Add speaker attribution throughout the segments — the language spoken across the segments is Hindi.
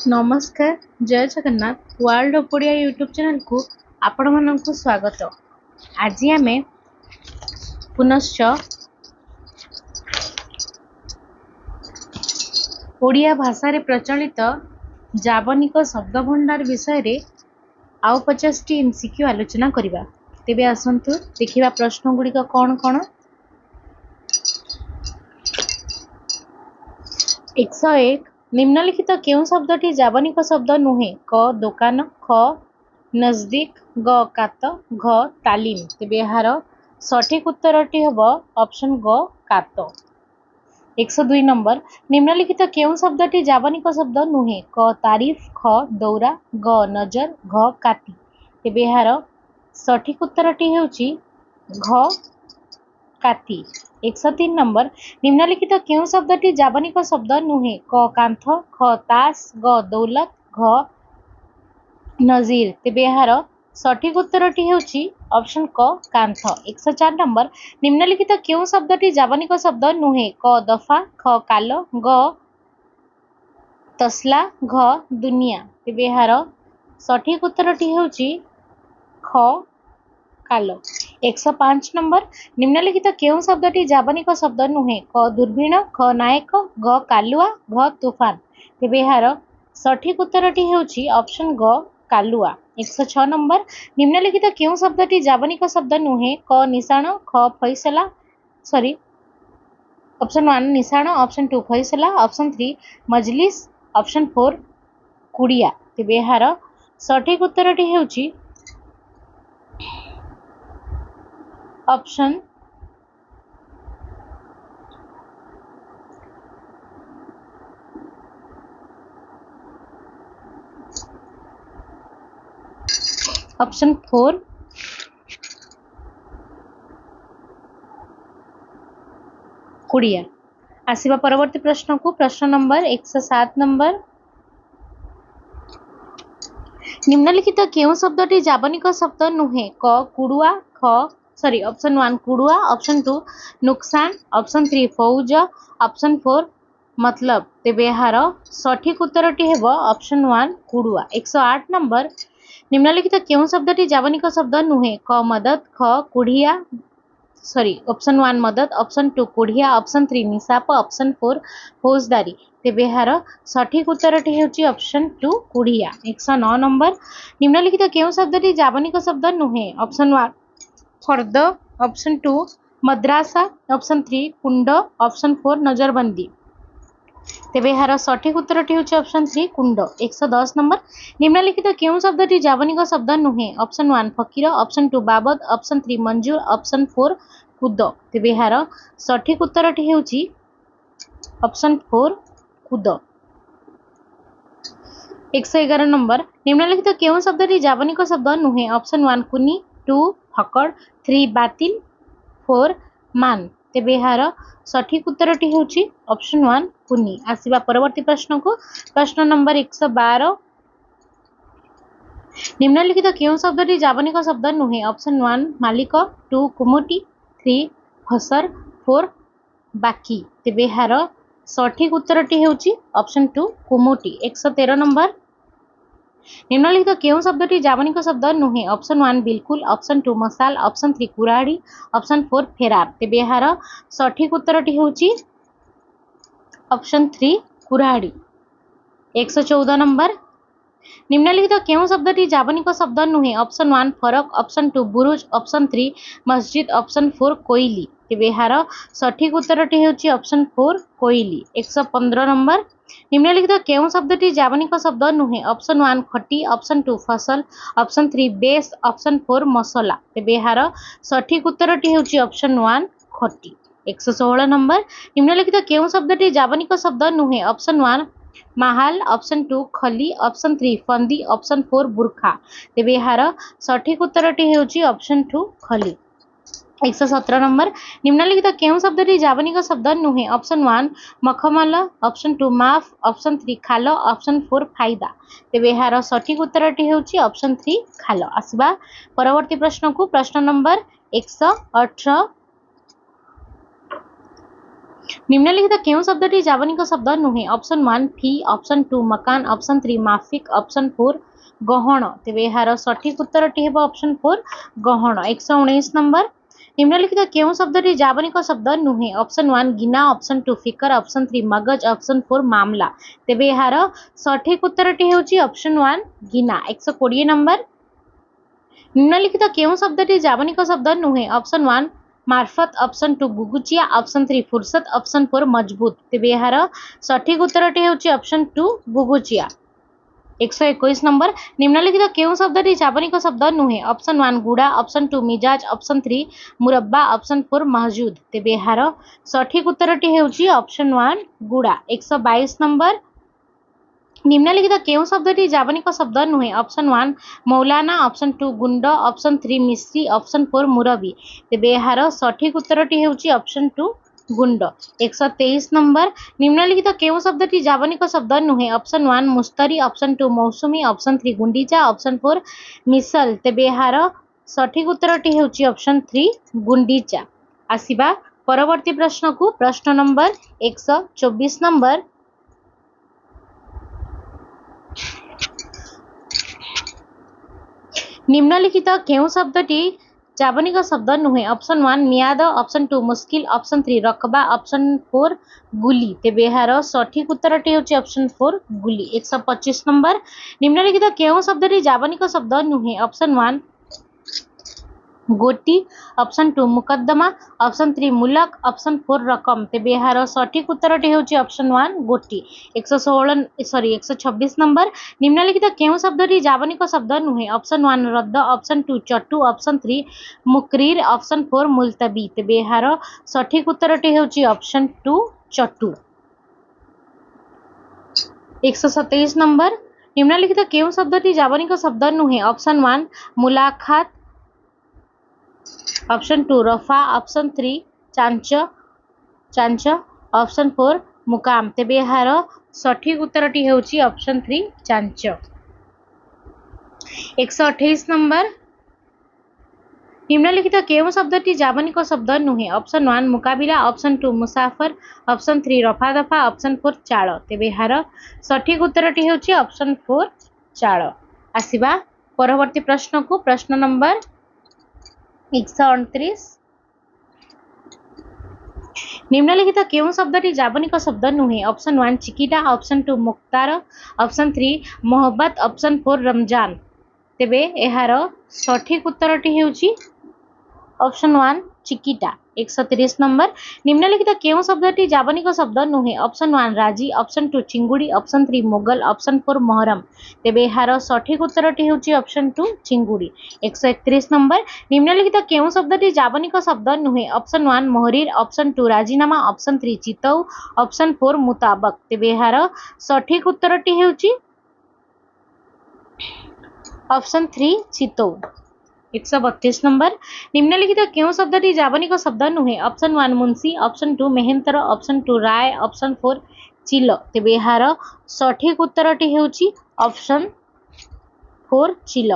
Speaker 1: नमस्कार जय Jagannath world of Odia YouTube channel को आपण मानक स्वागत। आज आम पुनश्च ओडिया भाषा रे प्रचलित जावनिक शब्द भंडार विषय रे आउ 50 टी एमसीक्यू आलोचना करिबा। तेबे आसंतु देखिबा प्रश्न गुड़िक कौन कौन। 101 निम्नलिखित केउं शब्दटी जावनिक शब्द नुहे? क दुकान, ख नजदीक, ग कात, घ तालीम। तेबे यार सठिक उत्तरटी हब ऑप्शन ग कात। 102 नंबर निम्नलिखित केउं शब्दटी जावनिक शब्द नुहे? क तारीफ, ख दौरा, ग नजर, घ काती। तेबे यार सठिक उत्तरटी हेउची घ काती। 103 नंबर निम्नलिखित केउं शब्दटी जावनिक शब्द नुहे? क कांथ, ख तास, ग दौलत, घ नजीर। तेबे यार सठिक उत्तरटी हेउची ऑप्शन क कांथ। 104 नंबर निम्नलिखित केउं शब्दटी जावनिक शब्द नुहे? क दफा, ख काल, ग तसला, घ दुनिया। तेबे यार सठिक उत्तरटी हेउची ख काल। 105 नंबर निम्नलिखित केउं शब्दटी जावनिक शब्द नुहे? क दूरबीन, ख नायक, घ कालुआ, घ तूफान। तेबे यार सठिक उत्तरटी हेउची ऑप्शन ग कालुआ। 106 नंबर निम्नलिखित केउं शब्दटी जावनिक शब्द नुहे? क निशाण, ख फैसला सॉरी ऑप्शन 1 निशाण, ऑप्शन 2 फैसला, ऑप्शन 3 मजलिस, ऑप्शन 4 कुड़िया। तेबे यार सठिक उत्तरटी हेउची ऑप्शन ऑप्शन 4 कुड़िया। आसिबा परवर्ती प्रश्न को प्रश्न नंबर 107 नंबर निम्नलिखित केउं शब्दटी जावनिक शब्द नुहे? क कुड़ुआ, ऑप्शन 1 कुड़ुआ, ऑप्शन 2 नुकसान, ऑप्शन 3 फौज, ऑप्शन 4 मतलब। तेबे यार सठिक उत्तरटी हेबो ऑप्शन 1 कुड़ुआ। 108 नंबर निम्नलिखित केउं शब्दटी जावनिक शब्द नुहे? क मदद, ख कुड़िया ऑप्शन 1 मदद, ऑप्शन 2 कुड़िया, ऑप्शन 3 निशाप, ऑप्शन 4 फौजदारी। तेबे यार सठिक उत्तरटी हेउची ऑप्शन 2 कुड़िया। 109 नंबर निम्नलिखित केउं शब्दटी जावनिक शब्द नुहे? ऑप्शन 1 फर्द, ऑप्शन 2 मद्रासा, ऑप्शन 3 कुंड, ऑप्शन 4 नजरबंदी। तेबे यार सठिक उत्तरटी हेउची ऑप्शन 3 कुंड। 110 नंबर निम्नलिखित केउं शब्दटी जावनिक शब्द नुहे? ऑप्शन 1 फकीर, ऑप्शन 2 बाबद, ऑप्शन 3 मंजूर, ऑप्शन 4 कुद। तेबे यार सठिक उत्तरटी हेउची ऑप्शन 4 कुद। 111 नंबर निम्नलिखित केउं शब्दटी जावनिक शब्द नुहे? ऑप्शन 1 कुनी, 2 फकड़, 3 बातिल, 4 मान। तेबे यार सठिक उत्तरटी हेउची ऑप्शन 1 कुनी। आसिबा परवर्ती प्रश्न को प्रश्न नंबर 112 निम्नलिखित केउं शब्दटी जावनिक शब्द नुहे? ऑप्शन 1 मालिक, 2 कुमुटी, 3 फसर, 4 बाकी। तेबे यार सठिक उत्तरटी हेउची ऑप्शन 2 कुमुटी। 113 नंबर निम्नलिखित केउं शब्दटी जावनिक शब्द नुहे? ऑप्शन 1 बिल्कुल, ऑप्शन 2 मसाल, ऑप्शन 3 कुराड़ी, ऑप्शन 4 फेरार। तेबे यार सठिक उत्तरटी हेउची ऑप्शन 3 कुराड़ी। 114 नंबर निम्नलिखित केउं शब्दटी जावनिक शब्द नुहे? ऑप्शन 1 फरक, ऑप्शन 2 बुरुज, ऑप्शन 3 मस्जिद, ऑप्शन 4 कोइली। तेबे यार सठिक उत्तरटी हेउची ऑप्शन 4 कोइली। 115 नंबर निम्नलिखित केउं शब्दटी जावनिक शब्द नुहे? ऑप्शन 1 खटी, ऑप्शन 2 फसल, ऑप्शन 3 बेस, ऑप्शन 4 मसला। तेबे यार सठिक उत्तरटी हेउची ऑप्शन 1 खटी। 116 नंबर निम्नलिखित केउं शब्दटी जावनिक शब्द नुहे? ऑप्शन 1 महाल, ऑप्शन 2 खली, ऑप्शन 3 फंदी, ऑप्शन 4 बुरखा। तेबे यार सठिक उत्तरटी हेउची ऑप्शन 2 खली। 117 नंबर निम्नलिखित केउं शब्दटी जावनिक शब्द नुहे? ऑप्शन 1 मखमल, ऑप्शन 2 माफ, ऑप्शन 3 खाल, ऑप्शन 4 फायदा। तेबे यार सठिक उत्तरटी हेउची ऑप्शन 3 खाल। आसिबा परवर्ती प्रश्न को प्रश्न नंबर 118 निम्नलिखित केउं शब्दटी जावनिक शब्द नुहे ऑप्शन 1 फी ऑप्शन 2 मकान ऑप्शन 3 माफिक ऑप्शन 4 गहण तेबे यार सठिक उत्तरटी हेबो ऑप्शन 4 गहण 119 नंबर निम्नलिखित केउं शब्दटी जावनिक शब्द नुहे ऑप्शन 1 गिना ऑप्शन 2 फिकर ऑप्शन 3 मगज ऑप्शन 4 मामला तेबे यार सठिक उत्तरटी हेउची ऑप्शन 1 गिना 120 नंबर निम्नलिखित केउं शब्दटी जावनिक शब्द नुहे ऑप्शन 1 मार्फत ऑप्शन 2 गुगुचिया ऑप्शन 3 फुर्सत ऑप्शन 4 मजबूत तेबे यार सठिक उत्तरटी हेउची ऑप्शन 2 गुगुचिया 121 नंबर निम्नलिखित केउं शब्दटी जावनिक शब्द नुहे ऑप्शन 1 गुड़ा ऑप्शन 2 मिजाज ऑप्शन 3 मुरब्बा ऑप्शन 4 महजूद तेबे यार सठिक उत्तरटी हेउची ऑप्शन 1 गुड़ा 122 नंबर निम्नलिखित केउं शब्दटी जावनिक शब्द नुहे ऑप्शन 1 मौलाना ऑप्शन 2 गुंड ऑप्शन 3 मिस्त्री ऑप्शन 4 मुरबी तेबे यार सठिक उत्तरटी हेउची ऑप्शन 2 गुंड 123 नंबर निम्नलिखित केउं शब्दटी जावनिक शब्द नुहे option 1 मुस्तरी option 2 मौसुमी option 3 Gundicha option 4 मिसल तेबे यार सठिक उत्तरटी हेउची ऑप्शन 3 गुंडीचा आसीबा परवर्ती प्रश्न को प्रश्न नंबर 124 नंबर निम्नलिखित केउं शब्दटी जावनिक शब्द नुहे ऑप्शन 1 मियाद ऑप्शन 2 मुस्किल ऑप्शन 3 रकबा ऑप्शन 4 गुली तेबे यार सठिक उत्तरटी हेउची ऑप्शन 4 गुली 125 नंबर निम्नलिखित केउं शब्दटी जावनिक शब्द नुहे ऑप्शन 1 गोटी ऑप्शन 2 मुकद्दमा ऑप्शन 3 मुलक ऑप्शन 4 रकम तेबे यार सठिक उत्तरटी हेउची ऑप्शन 1 गोटी 126 नंबर निम्नलिखित केउं शब्दटी जावनिक शब्द नुहे ऑप्शन 1 रद्द ऑप्शन 2 चटू ऑप्शन 3 मुकरीर ऑप्शन 4 मुलतबी तेबे यार सठिक उत्तरटी हेउची ऑप्शन 2 चटू 127 नंबर निम्नलिखित केउं शब्दटी जावनिक शब्द नुहे ऑप्शन 1 मुलाकात ऑप्शन 2 रफा ऑप्शन 3 चांच ऑप्शन 4 मुकाम तेबे यार सठिक उत्तरटी हेउची ऑप्शन 3 चांच 128 नंबर निम्नलिखित केउं शब्दटी जावनिक शब्द नुहे ऑप्शन 1 मुकाबिला ऑप्शन 2 मुसाफर ऑप्शन 3 रफा दफा ऑप्शन 4 चाळ तेबे यार सठिक उत्तरटी हेउची ऑप्शन 4 चाळ आसीबा परवर्ती प्रश्न को प्रश्न नंबर 129 निम्नलिखित केउं शब्दटी जावनिक शब्द नुहे ऑप्शन 1 चिकिटा ऑप्शन 2 मुक्तार ऑप्शन 3 मोहब्बत ऑप्शन 4 रमजान तेबे यार सठिक उत्तरटी हेउची ऑप्शन 1 चिकिटा 130 नंबर निम्नलिखित केउं शब्दटी जावनिक शब्द नुहे ऑप्शन 1 राजी option 2 चिंगुड़ी option 3 Mughal option 4 Muharram तेबे यार सठिक उत्तरटी हेउची ऑप्शन 2 चिंगुड़ी 131 नंबर निम्नलिखित केउं शब्दटी जावनिक शब्द नुहे ऑप्शन 1 मोहरीर ऑप्शन 2 राजीनामा ऑप्शन 3 चितौ ऑप्शन 4 मुताबक तेबे यार सठिक उत्तरटी हेउची ऑप्शन 3 चितौ 132 नंबर निम्नलिखित केउं शब्दटी जावनिक शब्द नुहे ऑप्शन 1 मुंशी ऑप्शन 2 मेहेंतर ऑप्शन 2 राय ऑप्शन 4 चिल तेबे यार सठिक उत्तरटी हेउची ऑप्शन 4 चिल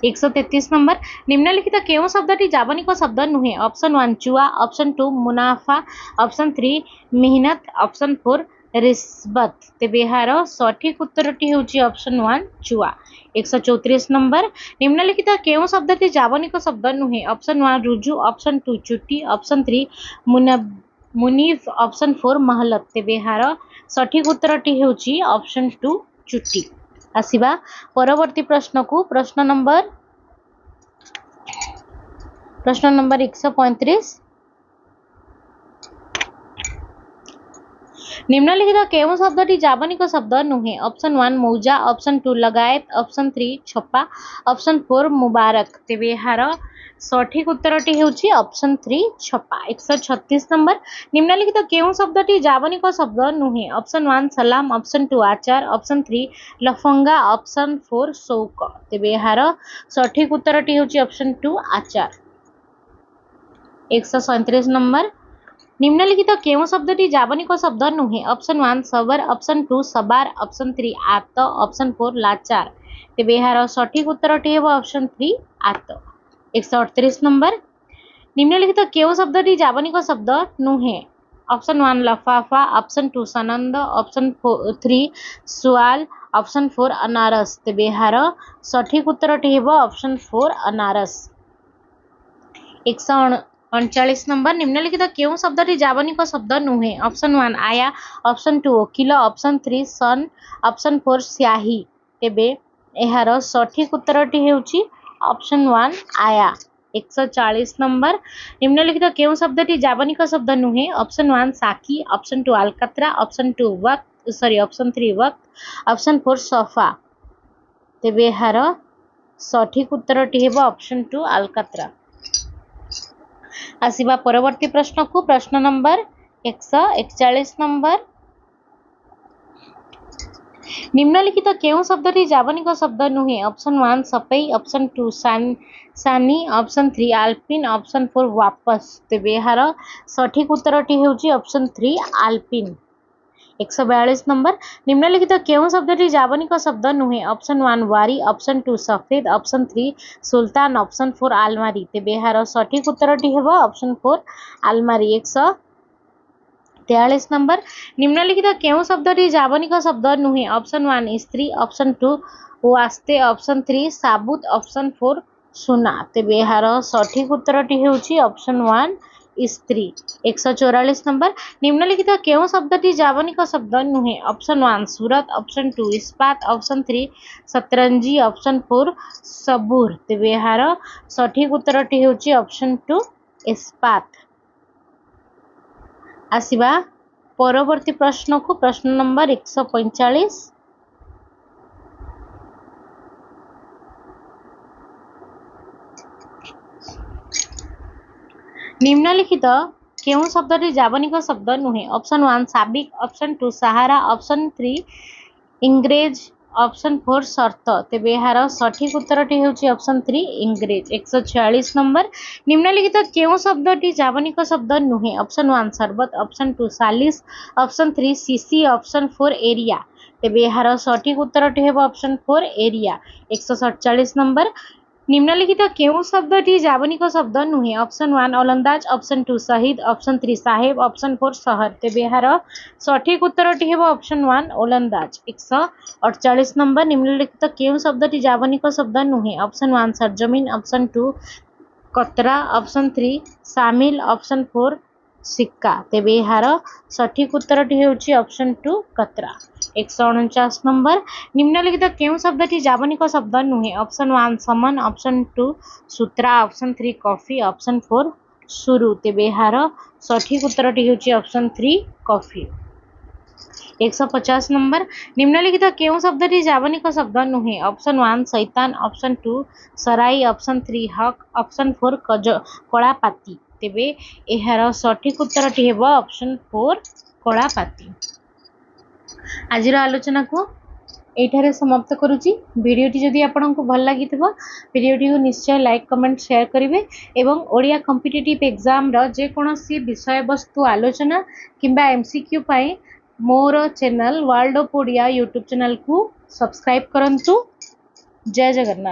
Speaker 1: 133 नंबर निम्नलिखित केउं शब्दटी जावनिक शब्द नुहे ऑप्शन 1 चुआ ऑप्शन 2 मुनाफा ऑप्शन 3 मेहनत ऑप्शन 4 रिस्बत तेबे यार सठिक उत्तरटी हेउची ऑप्शन 1 चुआ 134 नंबर निम्नलिखित केउं शब्दटी जावनिक शब्द नुहे ऑप्शन 1 रुजु ऑप्शन 2 चुटी ऑप्शन 3 मुनीफ ऑप्शन 4 महलत तेबे यार सठिक उत्तरटी हेउची ऑप्शन 2 चुटी आसीबा परवर्ती प्रश्न को प्रश्न नंबर 135 निम्नलिखित केउं शब्दटी जावनिक शब्द नुहे ऑप्शन 1 मौजा ऑप्शन 2 लगायत ऑप्शन 3 छपा ऑप्शन 4 मुबारक तेबे यार सठिक उत्तरटी हेउची ऑप्शन 3 छपा 136 नंबर निम्नलिखित केउं शब्दटी जावनिक शब्द नुहे ऑप्शन 1 सलाम ऑप्शन 2 आचार ऑप्शन 3 लफंगा ऑप्शन 4 शौक तेबे यार सठिक उत्तरटी हेउची ऑप्शन 2 आचार 137 नंबर निम्नलिखित केउं शब्दटी जावनिक शब्द नुहे ऑप्शन 1 सबर ऑप्शन 2 सबार ऑप्शन 3 आत ऑप्शन 4 लाचार तेबे यार सठिक उत्तरटी हेबो ऑप्शन 3 आत 138 नंबर निम्नलिखित केउं शब्दटी जावनिक शब्द नुहे ऑप्शन 1 लफाफा ऑप्शन 2 सनंद ऑप्शन 3 सुआल ऑप्शन 4 अनारस तेबे यार सठिक उत्तरटी हेबो ऑप्शन 4 अनारस 139 नंबर निम्नलिखित केउं शब्दटी जावनिक शब्द नुहे ऑप्शन 1 आया ऑप्शन 2 वकिल ऑप्शन 3 सन ऑप्शन 4 स्याही तेबे यार सठिक उत्तरटी हेउची ऑप्शन 1 आया 140 नंबर निम्नलिखित केउं शब्दटी जावनिक शब्द नुहे ऑप्शन 1 साकी ऑप्शन 2 अलकतरा ऑप्शन 2 वक्त ऑप्शन 3 वक्त ऑप्शन 4 सोफा तेबे यार सठिक उत्तरटी हेबो ऑप्शन 2 अलकतरा आसिबा परवर्ती प्रश्न को प्रश्न नंबर 141 नंबर निम्नलिखित केउं शब्दटी जावनिक शब्द नुहे ऑप्शन 1 सपई ऑप्शन 2 सानी ऑप्शन 3 आल्पिन ऑप्शन 4 वापस तेबे यार सठिक उत्तरटी हेउची ऑप्शन 3 आल्पिन 142 नंबर निम्नलिखित केउं शब्दटी जावनिक शब्द नुहे ऑप्शन 1 वारी ऑप्शन 2 सफेद ऑप्शन 3 सुल्तान ऑप्शन 4 आलमारी तेबे यार सठिक उत्तरटी हेबो ऑप्शन 4 आलमारी 143 नंबर निम्नलिखित केउं शब्दटी जावनिक शब्द नुहे ऑप्शन 1 स्त्री ऑप्शन 2 वास्ते ऑप्शन 3 साबुत ऑप्शन 4 सुना तेबे यार सठिक उत्तरटी हेउची ऑप्शन 1 स्त्री 144 नंबर निम्नलिखित केउं शब्दटी जावनिक शब्द नुहे ऑप्शन 1 सूरत ऑप्शन 2 इस्पात ऑप्शन 3 सतरंजी ऑप्शन 4 सबूर तेबे यार सठिक उत्तरटी हेउची ऑप्शन 2 इस्पात आसिबा परवर्ती प्रश्न को प्रश्न नंबर 145 निम्नलिखित केउं शब्दटी जावनिक शब्द नुहे ऑप्शन 1 साबिक ऑप्शन 2 सहारा ऑप्शन 3 इंग्रेज ऑप्शन 4 शर्त तेबे यार सठिक उत्तरटी हेउची ऑप्शन 3 इंग्रेज 146 नंबर निम्नलिखित केउं शब्दटी जावनिक शब्द नुहे ऑप्शन 1 शरबत ऑप्शन 2 सालिस ऑप्शन 3 सीसी ऑप्शन 4 एरिया तेबे यार सठिक उत्तरटी हेबो ऑप्शन 4 एरिया 147 नंबर निम्नलिखित केउं शब्दटी जावनिक शब्द नुहे ऑप्शन 1 ओलंदाज ऑप्शन 2 शहीद ऑप्शन 3 साहेब ऑप्शन 4 शहर तेबे यार सठिक उत्तरटी हेबो ऑप्शन 1 ओलंदाज 148 नंबर निम्नलिखित केउं शब्दटी जावनिक शब्द नुहे ऑप्शन 1 सरजमीन ऑप्शन 2 कतरा ऑप्शन 3 शामिल ऑप्शन 4 सिक्का तेबे यार सठिक उत्तरटी हेउची ऑप्शन 2 कतरा 149 नंबर निम्नलिखित केउं शब्दटी जावनिक शब्द नुहे ऑप्शन 1 समन ऑप्शन 2 सूत्रा ऑप्शन 3 कॉफी ऑप्शन 4 शुरू तेबे यार सठिक उत्तरटी हेउची ऑप्शन 3 कॉफी 150 नंबर निम्नलिखित केउं शब्दटी जावनिक शब्द नुहे ऑप्शन 1 शैतान ऑप्शन 2 सराई ऑप्शन 3 हक ऑप्शन 4 कलापाती तेबे यार सठिक उत्तरटी हेबो ऑप्शन 4 कलापाती आजिर आलोचना को एठारे समाप्त करुची वीडियोटी जदि आपनको भल लागिथिबो वीडियोटी को निश्चय लाइक कमेंट शेयर करिवे एवं ओडिया कॉम्पिटिटिव एग्जाम रो जे कोनोसी विषय वस्तु आलोचना किंबा एमसीक्यू पाए मोर channel world of Odia YouTube channel को सब्सक्राइब करंतु जय जगन्नाथ।